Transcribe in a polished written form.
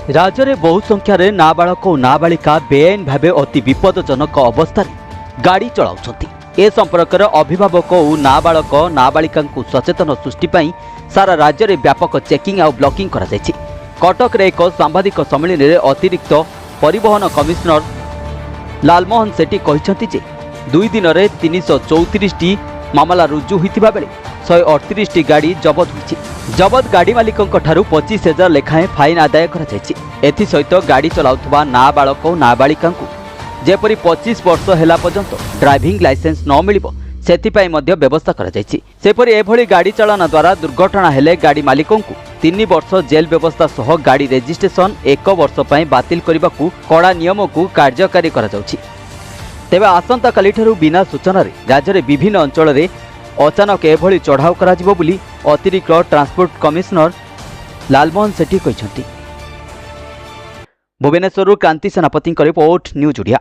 राज्य में बहु संख्यार नाबालक और नाबालिका बेआईन भाव अति विपदजनक अवस्था गाड़ी चलाउछंती। ए संपर्क में अभिभावक और नाबालक नाबालिका सचेतन सृष्टि सारा राज्य में व्यापक चेकिंग और ब्लॉकिंग करा जायछि। कटक रे एक सांबादिक सम्मेलन में अतिरिक्त परिवहन कमिशनर लालमोहन सेठी कहते जे 2 दिन में 334 मामला रुजु होता बेले 138 गाड़ी जबत होती। जबत गाड़ी मालिकों 25,000 लेखाएं फाइन आदाय सहित गाड़ी चलाउथबा नाबालक और नाबालिका जेपरी 25 वर्ष हेला पर्यंत ड्राइविंग लाइसेंस न मिलिबो सेथिपाई मध्य व्यवस्था करा जायछि। सेपरी एभली गाड़ी चालना द्वारा दुर्घटना हेले गाड़ी मालिकों 3 वर्ष जेल व्यवस्था सह गाड़ी रेजिस्ट्रेशन 1 वर्ष पई बातिल करबाकू कड़ा नियम को कार्यकारी करा जाउछि। तेबे आसंता काली ठारू बिना सूचना रे राज्य रे विभिन्न अंचल रे अचानक एभली चढ़ाऊ करा जिवो बोली अतिरिक्त ट्रांसपोर्ट कमिशनर लालमोहन सेठी कहछंती। भुवनेश्वर क्रांति सेनापति रिपोर्ट न्यूज ओडिया।